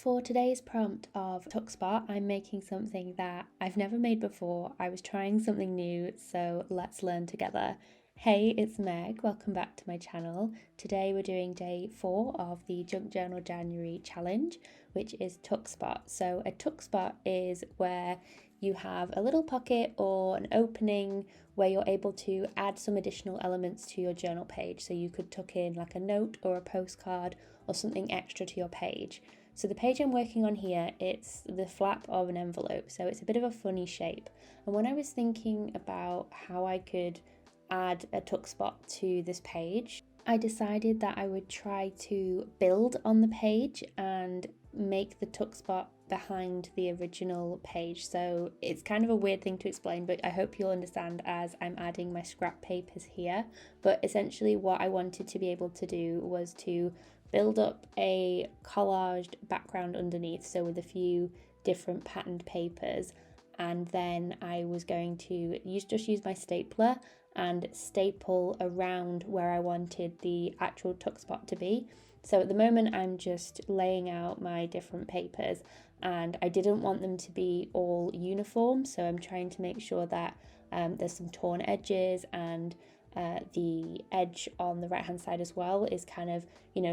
For today's prompt of TuckSpot, I'm making something that I've never made before. I was trying something new, so let's learn together. Hey, it's Meg. Welcome back to my channel. Today we're doing day 4 of the Junk Journal January challenge, which is TuckSpot. So a TuckSpot is where you have a little pocket or an opening where you're able to add some additional elements to your journal page. So you could tuck in like a note or a postcard or something extra to your page. So the page I'm working on here, it's the flap of an envelope, so it's a bit of a funny shape. And when I was thinking about how I could add a tuck spot to this page, I decided that I would try to build on the page and make the tuck spot behind the original page. So it's kind of a weird thing to explain, but I hope you'll understand as I'm adding my scrap papers here. But essentially what I wanted to be able to do was to build up a collaged background underneath, so with a few different patterned papers, and then I was going to use my stapler and staple around where I wanted the actual tuck spot to be. So at the moment I'm just laying out my different papers, and I didn't want them to be all uniform, so I'm trying to make sure that there's some torn edges, and the edge on the right hand side as well is kind of,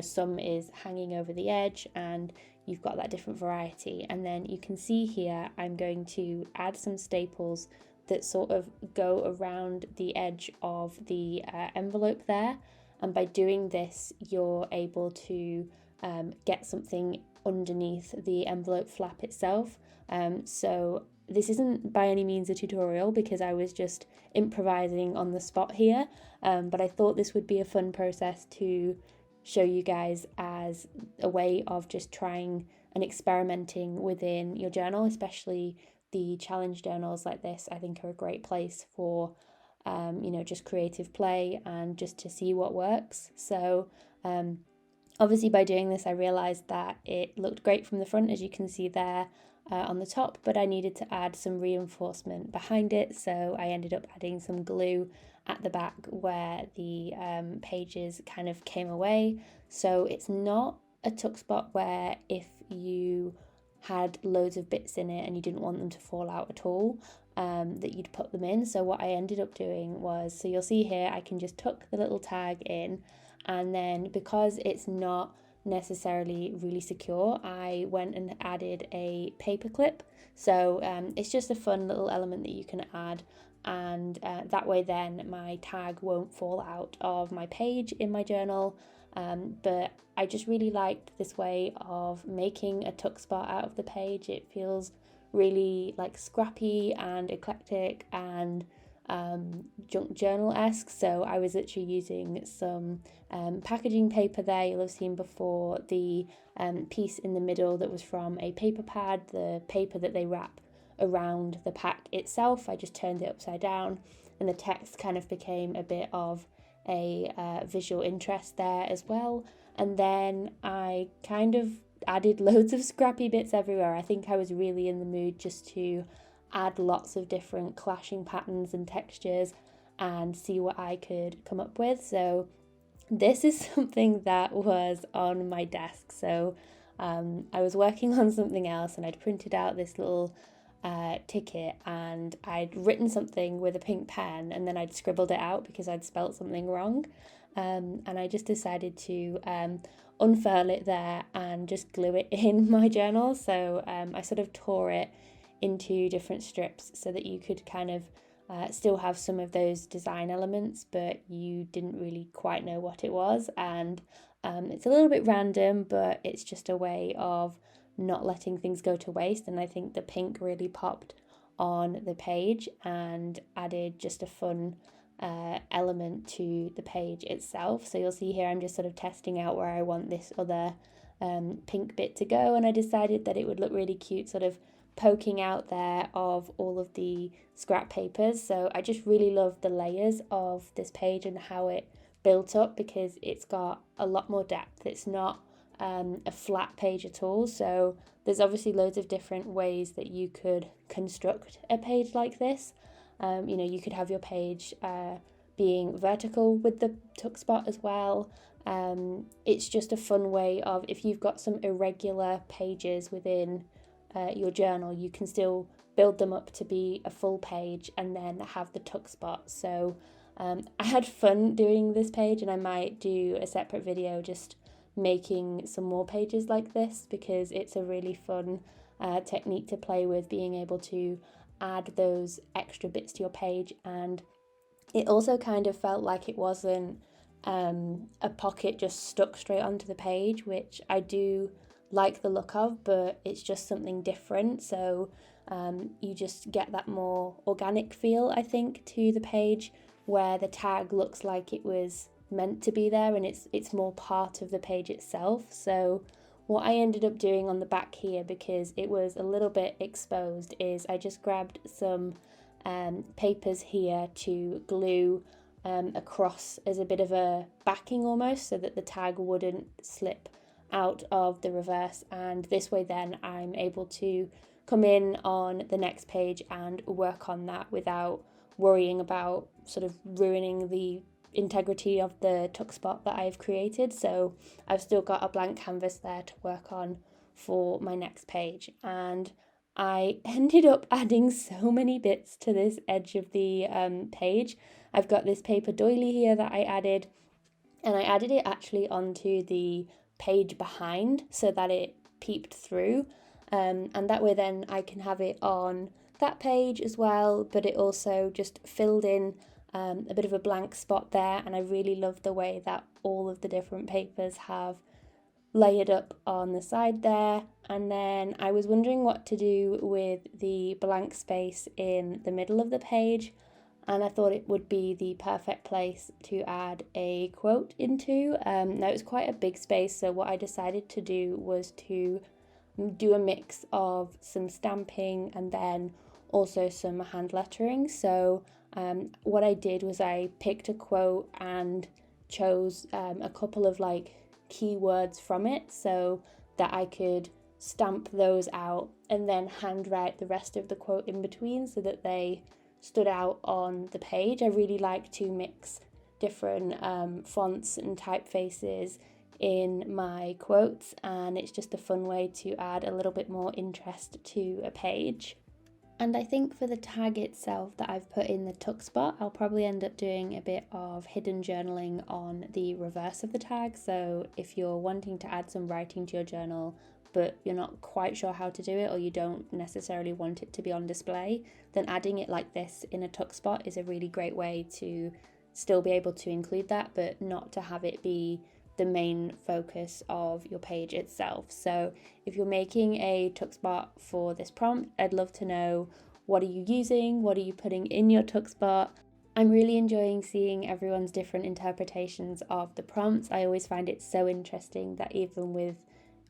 some is hanging over the edge, and you've got that different variety. And then you can see here I'm going to add some staples that sort of go around the edge of the envelope there, and by doing this you're able to get something underneath the envelope flap itself. So this isn't by any means a tutorial because I was just improvising on the spot here, but I thought this would be a fun process to show you guys as a way of just trying and experimenting within your journal, especially the challenge journals like this. I think are a great place for just creative play and just to see what works. So obviously by doing this I realized that it looked great from the front, as you can see there on the top, but I needed to add some reinforcement behind it, so I ended up adding some glue at the back where the pages kind of came away. So it's not a tuck spot where if you had loads of bits in it and you didn't want them to fall out at all, that you'd put them in. So what I ended up doing was, so you'll see here I can just tuck the little tag in, and then because it's not necessarily really secure, I went and added a paper clip. So it's just a fun little element that you can add, and that way then my tag won't fall out of my page in my journal. But I just really liked this way of making a tuck spot out of the page. It feels really like scrappy and eclectic and junk journal-esque. So I was literally using some packaging paper there. You'll have seen before the piece in the middle that was from a paper pad, the paper that they wrap around the pack itself. I just turned it upside down, and the text kind of became a bit of a visual interest there as well. And then I kind of added loads of scrappy bits everywhere. I think I was really in the mood just to add lots of different clashing patterns and textures and see what I could come up with. So this is something that was on my desk. So I was working on something else, and I'd printed out this little ticket, and I'd written something with a pink pen, and then I'd scribbled it out because I'd spelt something wrong, and I just decided to unfurl it there and just glue it in my journal. So I sort of tore it into different strips so that you could kind of still have some of those design elements, but you didn't really quite know what it was. And it's a little bit random, but it's just a way of not letting things go to waste. And I think the pink really popped on the page and added just a fun element to the page itself. So you'll see here I'm just sort of testing out where I want this other pink bit to go, and I decided that it would look really cute sort of poking out there of all of the scrap papers. So I just really love the layers of this page and how it built up, because it's got a lot more depth. It's not a flat page at all. So there's obviously loads of different ways that you could construct a page like this. You could have your page being vertical with the tuck spot as well. It's just a fun way of, if you've got some irregular pages within your journal, you can still build them up to be a full page and then have the tuck spot. So I had fun doing this page, and I might do a separate video just making some more pages like this, because it's a really fun technique to play with, being able to add those extra bits to your page. And it also kind of felt like it wasn't a pocket just stuck straight onto the page, which I do like the look of, but it's just something different. So you just get that more organic feel, I think, to the page, where the tag looks like it was meant to be there, and it's more part of the page itself. So what I ended up doing on the back here, because it was a little bit exposed, is I just grabbed some papers here to glue across as a bit of a backing almost, so that the tag wouldn't slip out of the reverse. And this way then I'm able to come in on the next page and work on that without worrying about sort of ruining the integrity of the tuck spot that I've created. So I've still got a blank canvas there to work on for my next page. And I ended up adding so many bits to this edge of the page. I've got this paper doily here that I added, and I added it actually onto the page behind so that it peeped through, and that way then I can have it on that page as well, but it also just filled in a bit of a blank spot there. And I really love the way that all of the different papers have layered up on the side there. And then I was wondering what to do with the blank space in the middle of the page, and I thought it would be the perfect place to add a quote into. Now it's quite a big space, so what I decided to do was to do a mix of some stamping and then also some hand lettering. So what I did was I picked a quote and chose a couple of like keywords from it, so that I could stamp those out and then handwrite the rest of the quote in between so that they stood out on the page. I really like to mix different fonts and typefaces in my quotes, and it's just a fun way to add a little bit more interest to a page. And I think for the tag itself that I've put in the tuck spot, I'll probably end up doing a bit of hidden journaling on the reverse of the tag. So if you're wanting to add some writing to your journal, but you're not quite sure how to do it, or you don't necessarily want it to be on display, then adding it like this in a tuck spot is a really great way to still be able to include that, but not to have it be the main focus of your page itself. So if you're making a tuck spot for this prompt, I'd love to know, what are you using? What are you putting in your tuck spot? I'm really enjoying seeing everyone's different interpretations of the prompts. I always find it so interesting that even with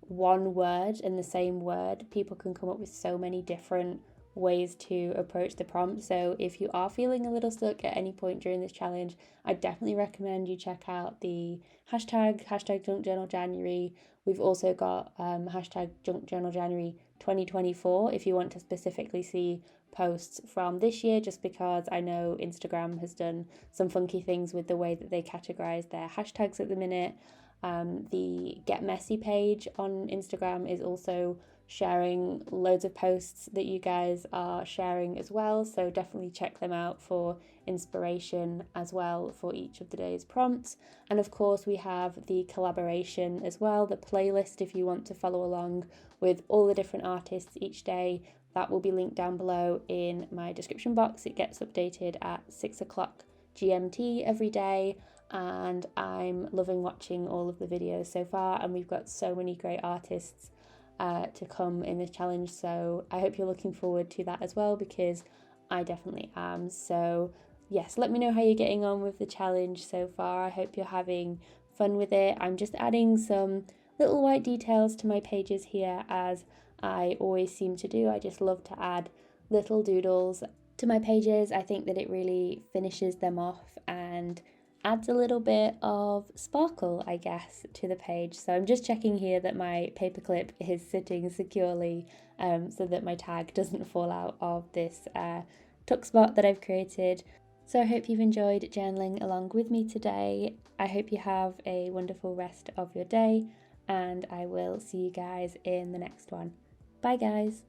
one word and the same word, people can come up with so many different ways to approach the prompt. So if you are feeling a little stuck at any point during this challenge, I definitely recommend you check out the hashtag Junk Journal January. We've also got hashtag Junk Journal January 2024 if you want to specifically see posts from this year, just because I know Instagram has done some funky things with the way that they categorize their hashtags at the minute. The Get Messy page on Instagram is also sharing loads of posts that you guys are sharing as well, so definitely check them out for inspiration as well for each of the day's prompts. And of course we have the collaboration as well, the playlist, if you want to follow along with all the different artists each day. That will be linked down below in my description box. It gets updated at 6 o'clock GMT every day, and I'm loving watching all of the videos so far, and we've got so many great artists to come in this challenge, so I hope you're looking forward to that as well, because I definitely am. So yes, let me know how you're getting on with the challenge so far. I hope you're having fun with it. I'm just adding some little white details to my pages here, as I always seem to do. I just love to add little doodles to my pages. I think that it really finishes them off and adds a little bit of sparkle, I guess, to the page. So I'm just checking here that my paperclip is sitting securely so that my tag doesn't fall out of this tuck spot that I've created. So I hope you've enjoyed journaling along with me today. I hope you have a wonderful rest of your day, and I will see you guys in the next one. Bye guys.